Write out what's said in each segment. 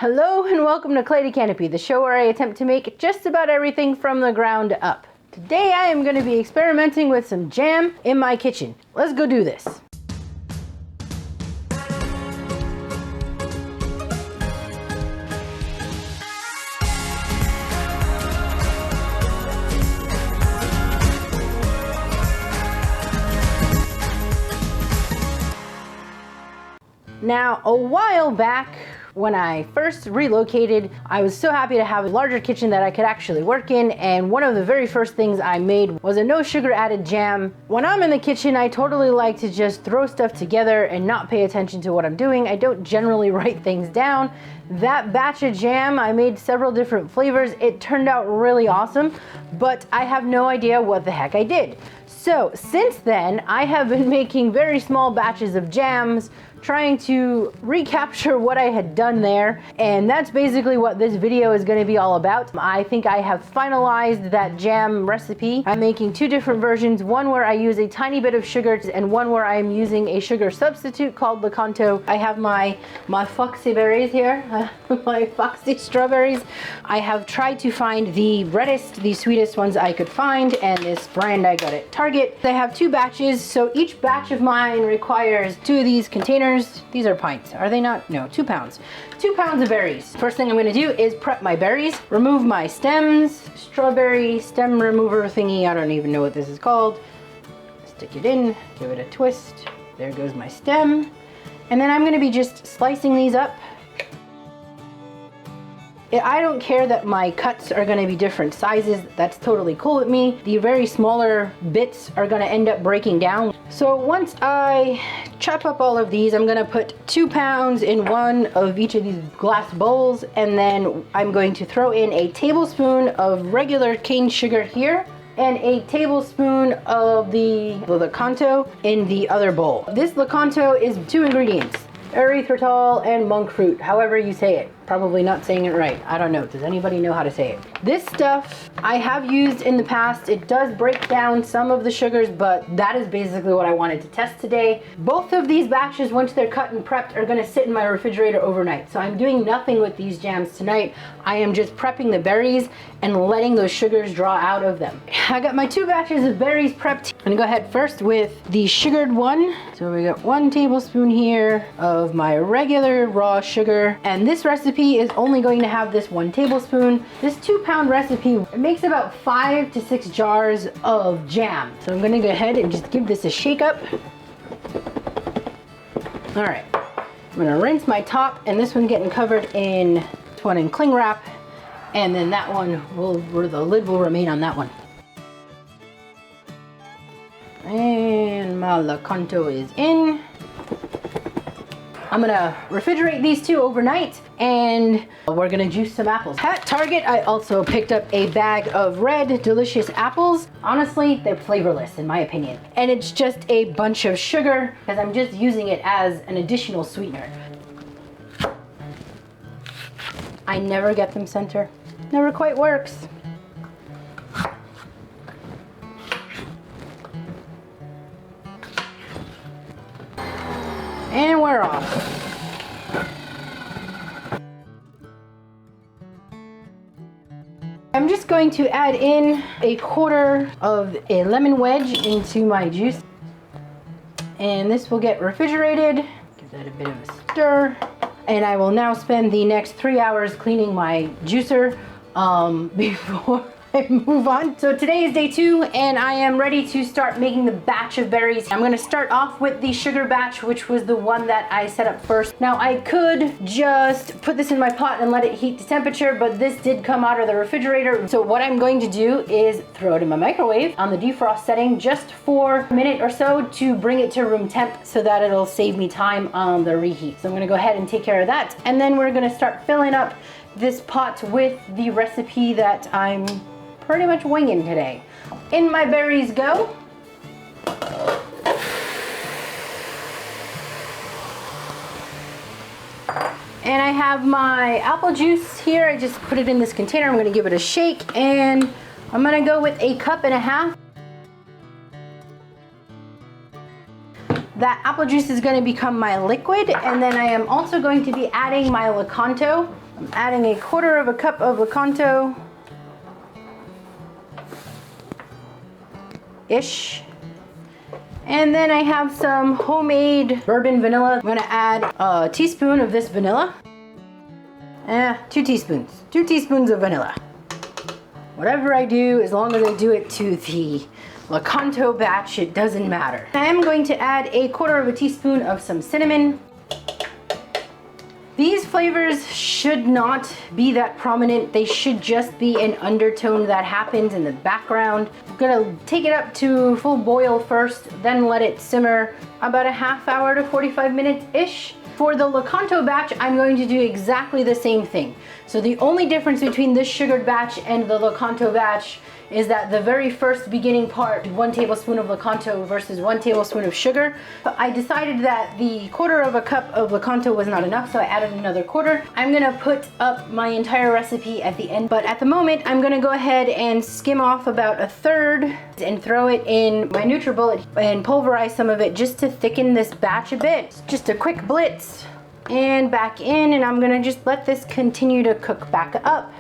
Hello and welcome to Clay to Canopy, the show where I attempt to make just about everything from the ground up. Today I am going to be experimenting with some jam in my kitchen. Let's go do this. Now, a while back, when I first relocated, I was so happy to have a larger kitchen that I could actually work in, and one of the very first things I made was a no sugar added jam. When I'm in the kitchen, I totally like to just throw stuff together and not pay attention to what I'm doing. I don't generally write things down. That batch of jam, I made several different flavors. It turned out really awesome, but I have no idea what the heck I did. So since then, I have been making very small batches of jams, trying to recapture what I had done there, and that's basically what this video is going to be all about. I think I have finalized that jam recipe. I'm making two different versions, one where I use a tiny bit of sugar and one where I'm using a sugar substitute called Lakanto. I have my foxy berries here, my foxy strawberries. I have tried to find the reddest, the sweetest ones I could find, and this brand I got at Target. They have two batches, so each batch of mine requires two of these containers. These are pints, are they not? No, 2 pounds. 2 pounds of berries. First thing I'm gonna do is prep my berries, remove my stems, strawberry stem remover thingy, I don't even know what this is called. Stick it in, give it a twist. There goes my stem. And then I'm gonna be just slicing these up. I don't care that my cuts are gonna be different sizes. That's totally cool with me. The very smaller bits are gonna end up breaking down. So once I chop up all of these, I'm gonna put 2 pounds in one of each of these glass bowls, and then I'm going to throw in a tablespoon of regular cane sugar here and a tablespoon of the Lakanto in the other bowl. This Lakanto is 2 ingredients: Erythritol and monk fruit, however you say it. Probably not saying it right. I don't know. Does anybody know how to say it? This stuff I have used in the past. It does break down some of the sugars, but that is basically what I wanted to test today. Both of these batches, once they're cut and prepped, are gonna sit in my refrigerator overnight. So I'm doing nothing with these jams tonight. I am just prepping the berries and letting those sugars draw out of them. I got my 2 batches of berries prepped. I'm gonna go ahead first with the sugared one. So we got 1 tablespoon here of my regular raw sugar, and this recipe is only going to have this 1 tablespoon. This 2-pound recipe, it makes about 5 to 6 jars of jam. So I'm gonna go ahead and just give this a shake up. All right, I'm gonna rinse my top, and this one getting covered in this one in cling wrap, and then that one the lid will remain on that one. And my Lakanto is in. I'm gonna refrigerate these 2 overnight, and we're gonna juice some apples. At Target, I also picked up a bag of red, delicious apples. Honestly, they're flavorless in my opinion. And it's just a bunch of sugar, because I'm just using it as an additional sweetener. I never get them center. Never quite works. And we're off. I'm just going to add in a quarter of a lemon wedge into my juice. And this will get refrigerated. Give that a bit of a stir. And I will now spend the next 3 hours cleaning my juicer before I move on. So today is day 2, and I am ready to start making the batch of berries. I'm gonna start off with the sugar batch, which was the one that I set up first. Now I could just put this in my pot and let it heat to temperature, but this did come out of the refrigerator. So what I'm going to do is throw it in my microwave on the defrost setting just for a minute or so to bring it to room temp, so that it'll save me time on the reheat. So I'm gonna go ahead and take care of that. And then we're gonna start filling up this pot with the recipe that I'm pretty much winging today. In my berries go. And I have my apple juice here. I just put it in this container. I'm gonna give it a shake, and I'm gonna go with 1.5 cups. That apple juice is going to become my liquid, and then I am also going to be adding my Lakanto. I'm adding a 1/4 cup of Lakanto. Ish. And then I have some homemade bourbon vanilla. I'm gonna add a teaspoon of this vanilla. 2 teaspoons. 2 teaspoons of vanilla. Whatever I do, as long as I do it to the Lakanto batch, it doesn't matter. I am going to add a 1/4 teaspoon of some cinnamon. These flavors should not be that prominent. They should just be an undertone that happens in the background. I'm gonna take it up to full boil first, then let it simmer about a half hour to 45 minutes-ish. For the Lakanto batch, I'm going to do exactly the same thing. So the only difference between this sugared batch and the Lakanto batch is that the very first beginning part, 1 tablespoon of Lakanto versus 1 tablespoon of sugar. But I decided that the 1/4 cup of Lakanto was not enough, so I added another 1/4. I'm gonna put up my entire recipe at the end, but at the moment, I'm gonna go ahead and skim off about 1/3 and throw it in my NutriBullet and pulverize some of it just to thicken this batch a bit. Just a quick blitz. And back in, and I'm gonna just let this continue to cook back up.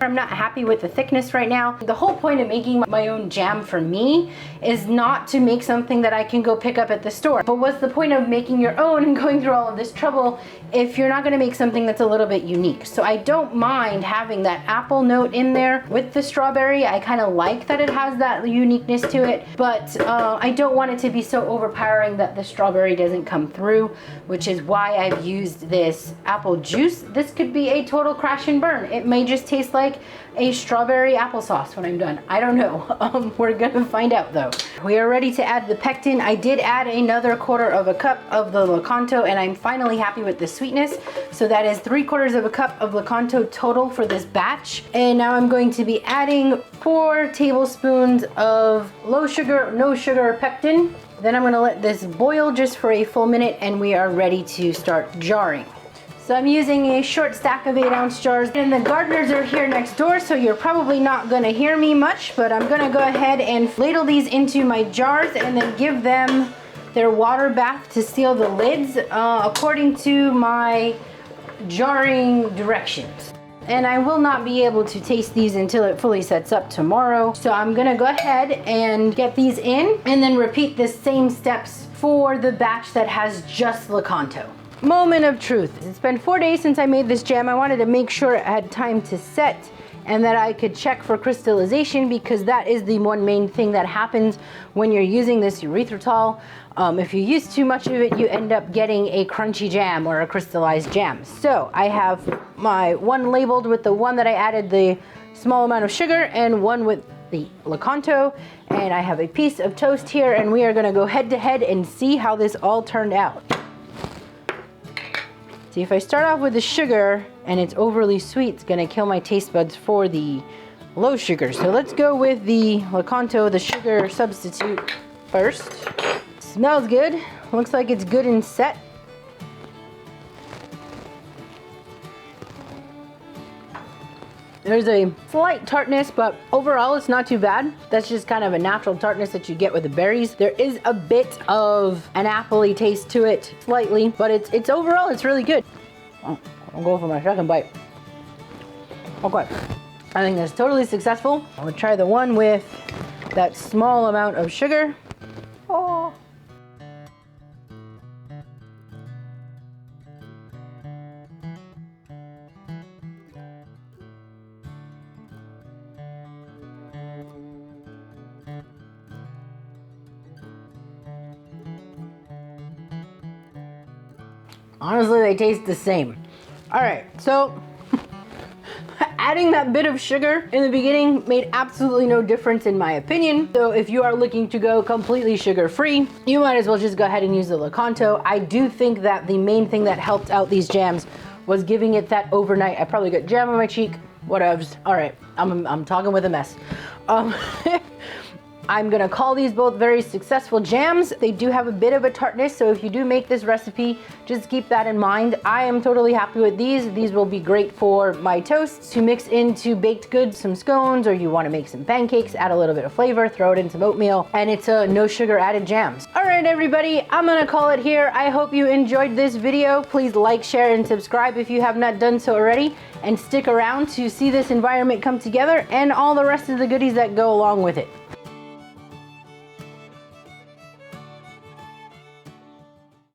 I'm not happy with the thickness right now. The whole point of making my own jam for me is not to make something that I can go pick up at the store. But what's the point of making your own and going through all of this trouble if you're not gonna make something that's a little bit unique? So I don't mind having that apple note in there with the strawberry. I kind of like that it has that uniqueness to it, but I don't want it to be so overpowering that the strawberry doesn't come through, which is why I've used this apple juice. This could be a total crash and burn. It may just taste like a strawberry applesauce when I'm done. I don't know. We're gonna find out though. We are ready to add the pectin. I did add another 1/4 cup of the Lakanto, and I'm finally happy with the sweetness. So that is 3/4 cup of Lakanto total for this batch. And now I'm going to be adding 4 tablespoons of low sugar, no sugar pectin. Then I'm gonna let this boil just for a full minute, and we are ready to start jarring. So I'm using a short stack of 8-ounce jars, and the gardeners are here next door, so you're probably not gonna hear me much, but I'm gonna go ahead and ladle these into my jars and then give them their water bath to seal the lids according to my jarring directions. And I will not be able to taste these until it fully sets up tomorrow. So I'm gonna go ahead and get these in and then repeat the same steps for the batch that has just Lakanto. Moment of truth. It's been 4 days since I made this jam. I wanted to make sure it had time to set and that I could check for crystallization, because that is the one main thing that happens when you're using this erythritol. If you use too much of it, you end up getting a crunchy jam or a crystallized jam. So I have my one labeled with the one that I added the small amount of sugar and one with the Lakanto, and I have a piece of toast here, and we are gonna go head to head and see how this all turned out. See, if I start off with the sugar and it's overly sweet, it's gonna kill my taste buds for the low sugar. So let's go with the Lakanto, the sugar substitute first. Smells good. Looks like it's good and set. There's a slight tartness, but overall it's not too bad. That's just kind of a natural tartness that you get with the berries. There is a bit of an appley taste to it, slightly, but it's overall, it's really good. Oh, I'll go for my second bite. Okay, I think that's totally successful. I'm gonna try the one with that small amount of sugar. Oh. Honestly, they taste the same. All right, so adding that bit of sugar in the beginning made absolutely no difference in my opinion. So if you are looking to go completely sugar-free, you might as well just go ahead and use the Lakanto. I do think that the main thing that helped out these jams was giving it that overnight. I probably got jam on my cheek, whatevs. All right, I'm talking with a mess. I'm gonna call these both very successful jams. They do have a bit of a tartness, so if you do make this recipe, just keep that in mind. I am totally happy with these. These will be great for my toasts to mix into baked goods, some scones, or you wanna make some pancakes, add a little bit of flavor, throw it in some oatmeal, and it's a no sugar added jams. All right, everybody, I'm gonna call it here. I hope you enjoyed this video. Please like, share, and subscribe if you have not done so already, and stick around to see this environment come together and all the rest of the goodies that go along with it.